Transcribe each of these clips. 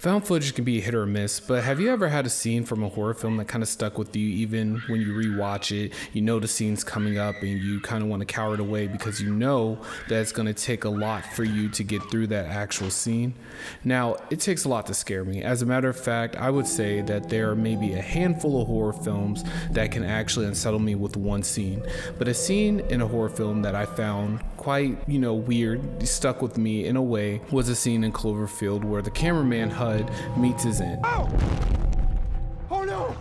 Found footage can be hit or miss, but have you ever had a scene from a horror film that kind of stuck with you even when you rewatch it? You know the scene's coming up and you kind of want to cower it away because you know that it's going to take a lot for you to get through that actual scene. Now, it takes a lot to scare me. As a matter of fact, I would say that there are maybe a handful of horror films that can actually unsettle me with one scene. But a scene in a horror film that I found quite, weird, stuck with me in a way, was a scene in Cloverfield where the cameraman HUD meets his end. Oh! Oh no!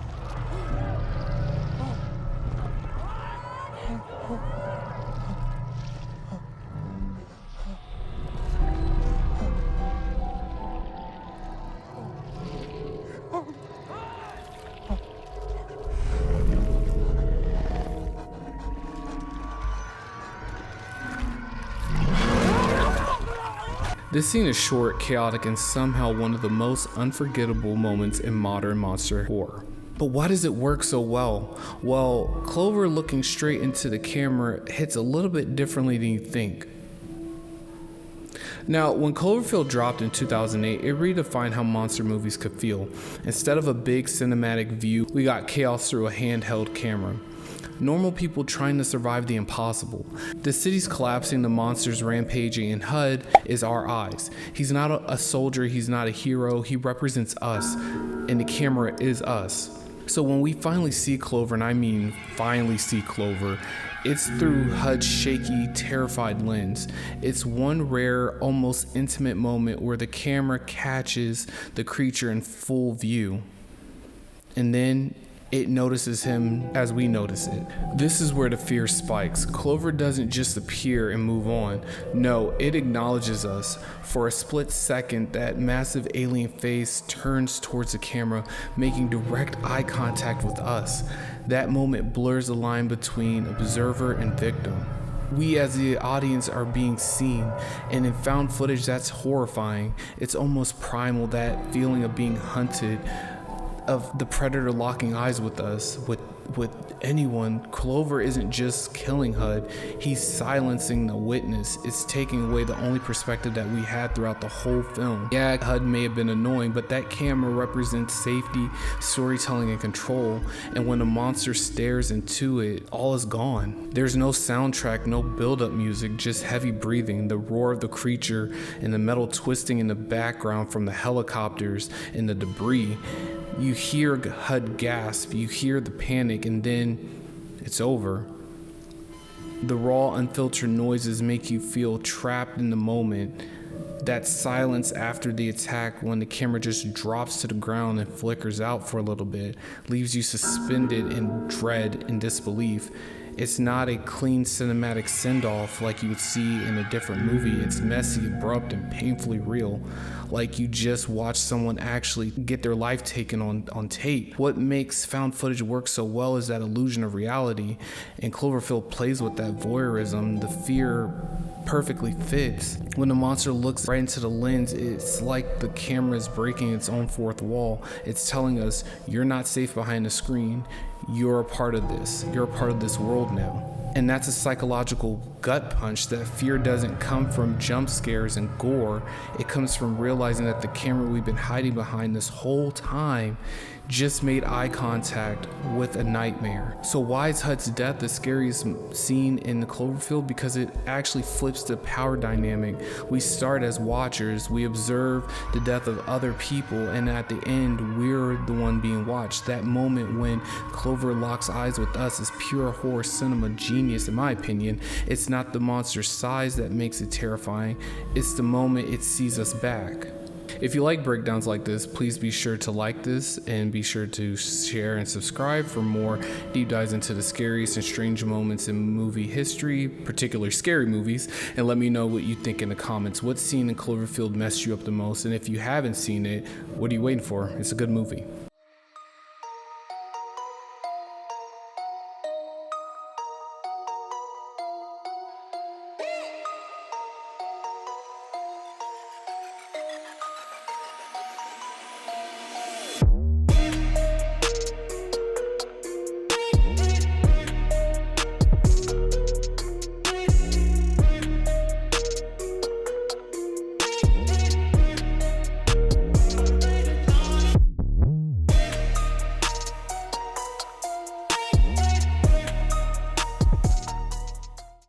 This scene is short, chaotic, and somehow one of the most unforgettable moments in modern monster horror. But why does it work so well? Well, Clover looking straight into the camera hits a little bit differently than you think. Now, when Cloverfield dropped in 2008, it redefined how monster movies could feel. Instead of a big cinematic view, we got chaos through a handheld camera. Normal people trying to survive the impossible. The city's collapsing, the monsters rampaging, and HUD is our eyes. He's not a soldier, he's not a hero, he represents us, and the camera is us. So when we finally see Clover, and I mean finally see Clover, it's through HUD's shaky, terrified lens. It's one rare, almost intimate moment where the camera catches the creature in full view. And then it notices him as we notice it. This is where the fear spikes. Clover doesn't just appear and move on. No, it acknowledges us. For a split second, that massive alien face turns towards the camera, making direct eye contact with us. That moment blurs the line between observer and victim. We as the audience are being seen, and in found footage that's horrifying. It's almost primal, that feeling of being hunted, of the predator locking eyes with us, with anyone. Clover isn't just killing HUD, he's silencing the witness. It's taking away the only perspective that we had throughout the whole film. Yeah, HUD may have been annoying, but that camera represents safety, storytelling, and control. And when a monster stares into it, all is gone. There's no soundtrack, no build-up music, just heavy breathing, the roar of the creature, and the metal twisting in the background from the helicopters and the debris. You hear HUD gasp, you hear the panic, and then it's over. The raw, unfiltered noises make you feel trapped in the moment. That silence after the attack, when the camera just drops to the ground and flickers out for a little bit, leaves you suspended in dread and disbelief. It's not a clean cinematic send-off like you would see in a different movie. It's messy, abrupt, and painfully real, like you just watched someone actually get their life taken on tape. What makes found footage work so well is that illusion of reality, and Cloverfield plays with that voyeurism. The fear perfectly fits. When the monster looks right into the lens, it's like the camera is breaking its own fourth wall. It's telling us, you're not safe behind the screen. You're a part of this. You're a part of this world now. And that's a psychological gut punch. That fear doesn't come from jump scares and gore. It comes from realizing that the camera we've been hiding behind this whole time just made eye contact with a nightmare. So why is HUD's death the scariest scene in the Cloverfield? Because it actually flips the power dynamic. We start as watchers, we observe the death of other people, and at the end, we're the one being watched. That moment when Clover locks eyes with us is pure horror cinema genius, in my opinion. It's not the monster's size that makes it terrifying, it's the moment it sees us back. If you like breakdowns like this, please be sure to like this and be sure to share and subscribe for more deep dives into the scariest and strange moments in movie history, particularly scary movies, and let me know what you think in the comments. What scene in Cloverfield messed you up the most? And if you haven't seen it, what are you waiting for? It's a good movie.